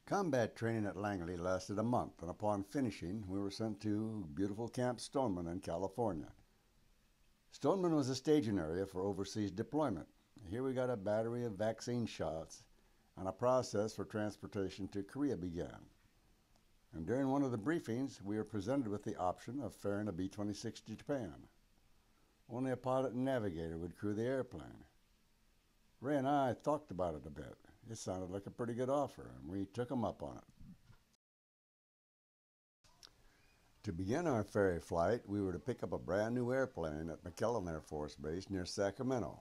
Combat training at Langley lasted a month, and upon finishing, we were sent to beautiful Camp Stoneman in California. Stoneman was a staging area for overseas deployment. Here we got a battery of vaccine shots, and a process for transportation to Korea began. And during one of the briefings, we were presented with the option of ferrying a B-26 to Japan. Only a pilot and navigator would crew the airplane. Ray and I talked about it a bit. It sounded like a pretty good offer, and we took him up on it. To begin our ferry flight, we were to pick up a brand new airplane at McClellan Air Force Base near Sacramento.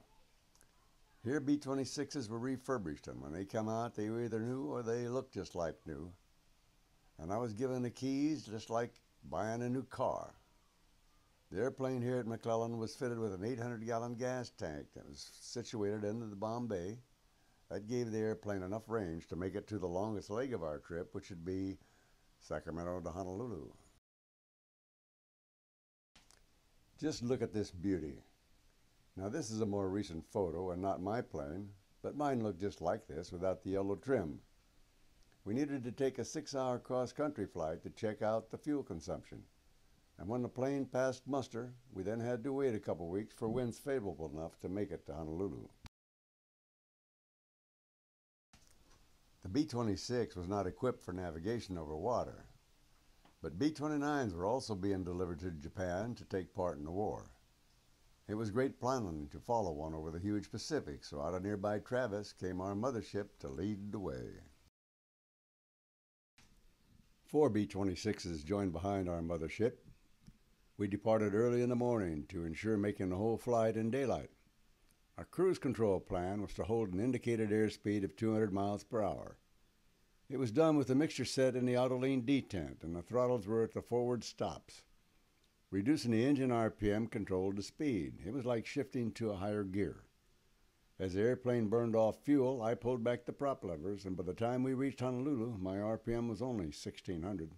Here B-26s were refurbished, and when they come out, they were either new or they looked just like new. And I was given the keys just like buying a new car. The airplane here at McClellan was fitted with an 800-gallon gas tank that was situated into the bomb bay. That gave the airplane enough range to make it to the longest leg of our trip, which would be Sacramento to Honolulu. Just look at this beauty. Now this is a more recent photo and not my plane, but mine looked just like this without the yellow trim. We needed to take a 6-hour cross-country flight to check out the fuel consumption. And when the plane passed muster, we then had to wait a couple weeks for winds favorable enough to make it to Honolulu. The B-26 was not equipped for navigation over water, but B-29s were also being delivered to Japan to take part in the war. It was great planning to follow one over the huge Pacific, so out of nearby Travis came our mothership to lead the way. 4 B-26s joined behind our mothership. We departed early in the morning to ensure making the whole flight in daylight. Our cruise control plan was to hold an indicated airspeed of 200 miles per hour. It was done with the mixture set in the autolean detent, and the throttles were at the forward stops. Reducing the engine RPM controlled the speed. It was like shifting to a higher gear. As the airplane burned off fuel, I pulled back the prop levers, and by the time we reached Honolulu, my RPM was only 1600.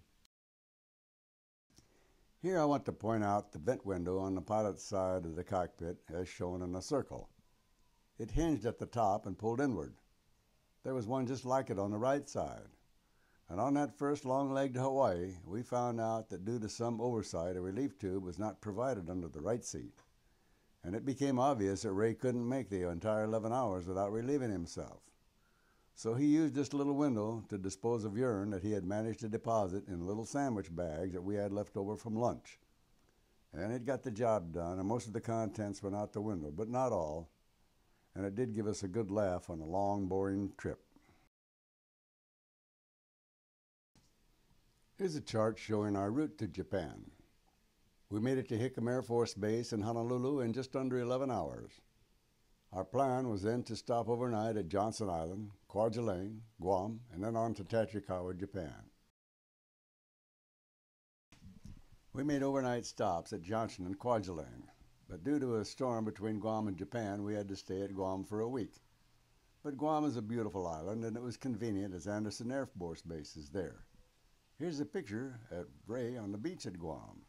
Here I want to point out the vent window on the pilot's side of the cockpit as shown in a circle. It hinged at the top and pulled inward. There was one just like it on the right side. And on that first long leg to Hawaii, we found out that due to some oversight, a relief tube was not provided under the right seat. And it became obvious that Ray couldn't make the entire 11 hours without relieving himself. So he used this little window to dispose of urine that he had managed to deposit in little sandwich bags that we had left over from lunch. And it got the job done, and most of the contents went out the window, but not all. And it did give us a good laugh on a long, boring trip. Here's a chart showing our route to Japan. We made it to Hickam Air Force Base in Honolulu in just under 11 hours. Our plan was then to stop overnight at Johnson Island, Kwajalein, Guam, and then on to Tachikawa, Japan. We made overnight stops at Johnson and Kwajalein, but due to a storm between Guam and Japan, we had to stay at Guam for a week. But Guam is a beautiful island, and it was convenient as Andersen Air Force Base is there. Here's a picture at Ray on the beach at Guam.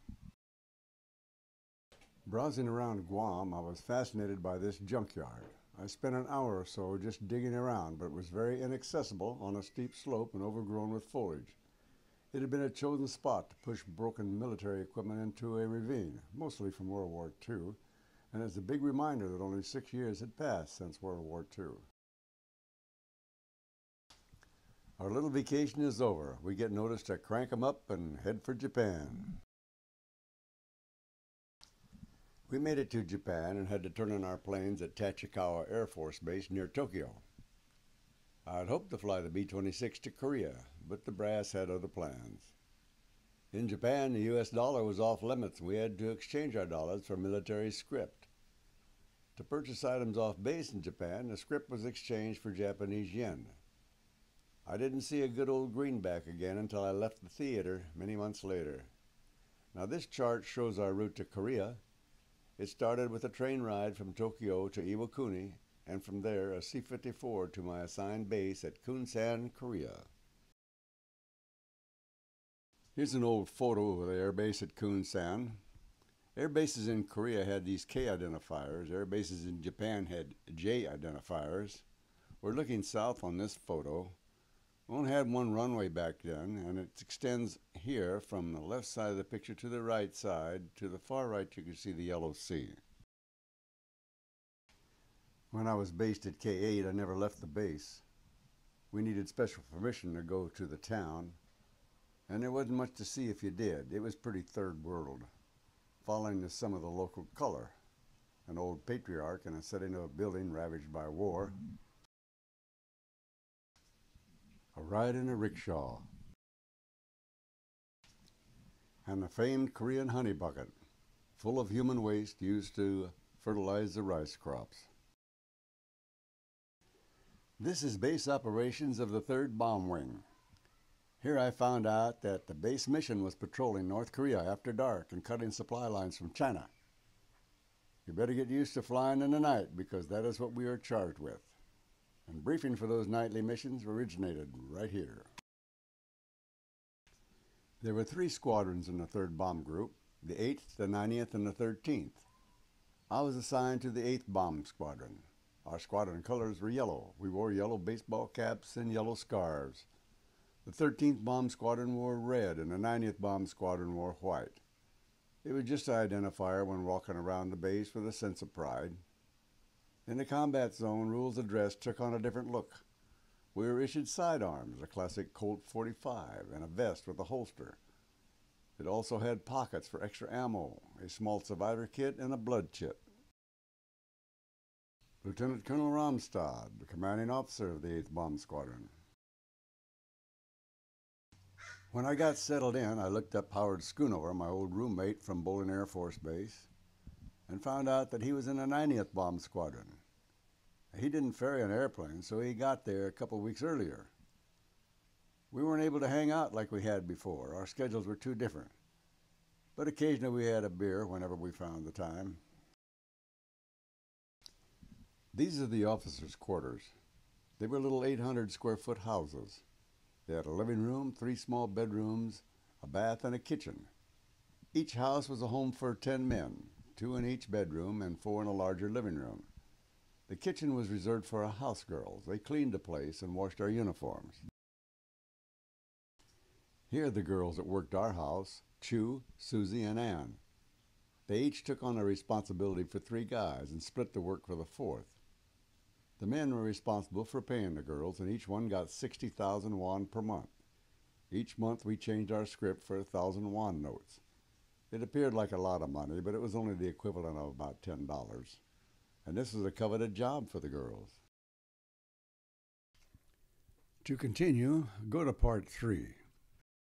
Browsing around Guam, I was fascinated by this junkyard. I spent an hour or so just digging around, but it was very inaccessible on a steep slope and overgrown with foliage. It had been a chosen spot to push broken military equipment into a ravine, mostly from World War II, and it's a big reminder that only 6 years had passed since World War II. Our little vacation is over. We get notice to crank 'em up and head for Japan. We made it to Japan and had to turn in our planes at Tachikawa Air Force Base near Tokyo. I'd hoped to fly the B-26 to Korea, but the brass had other plans. In Japan, the US dollar was off limits. We had to exchange our dollars for military scrip. To purchase items off base in Japan, the scrip was exchanged for Japanese yen. I didn't see a good old greenback again until I left the theater many months later. Now this chart shows our route to Korea. It started with a train ride from Tokyo to Iwakuni, and from there a C-54 to my assigned base at Kunsan, Korea. Here's an old photo of the air base at Kunsan. Air bases in Korea had these K identifiers. Air bases in Japan had J identifiers. We're looking south on this photo. We only had one runway back then, and it extends here from the left side of the picture to the right side. To the far right, you can see the yellow sea. When I was based at K8, I never left the base. We needed special permission to go to the town, and there wasn't much to see if you did. It was pretty third world, following the some of the local color. An old patriarch in a setting of a building ravaged by war. A ride in a rickshaw. And the famed Korean honey bucket, full of human waste used to fertilize the rice crops. This is base operations of the 3rd Bomb Wing. Here I found out that the base mission was patrolling North Korea after dark and cutting supply lines from China. You better get used to flying in the night, because that is what we are charged with. And briefing for those nightly missions originated right here. There were 3 squadrons in the 3rd Bomb Group, the 8th, the 90th, and the 13th. I was assigned to the 8th Bomb Squadron. Our squadron colors were yellow. We wore yellow baseball caps and yellow scarves. The 13th Bomb Squadron wore red, and the 90th Bomb Squadron wore white. It was just an identifier when walking around the base with a sense of pride. In the combat zone, rules of dress took on a different look. We were issued sidearms, a classic Colt .45, and a vest with a holster. It also had pockets for extra ammo, a small survivor kit, and a blood chip. Lieutenant Colonel Ramstad, the commanding officer of the 8th Bomb Squadron. When I got settled in, I looked up Howard Schoonover, my old roommate from Bolin Air Force Base, and found out that he was in the 90th Bomb Squadron. He didn't ferry an airplane, so he got there a couple weeks earlier. We weren't able to hang out like we had before. Our schedules were too different. But occasionally we had a beer whenever we found the time. These are the officers' quarters. They were little 800 square foot houses. They had a living room, 3 small bedrooms, a bath, and a kitchen. Each house was a home for 10 men, 2 in each bedroom and 4 in a larger living room. The kitchen was reserved for our house girls. They cleaned the place and washed our uniforms. Here are the girls that worked our house: Chu, Susie, and Ann. They each took on the responsibility for 3 guys and split the work for the 4th. The men were responsible for paying the girls, and each one got 60,000 won per month. Each month we changed our script for 1,000 won notes. It appeared like a lot of money, but it was only the equivalent of about $10. And this was a coveted job for the girls. To continue, go to part 3.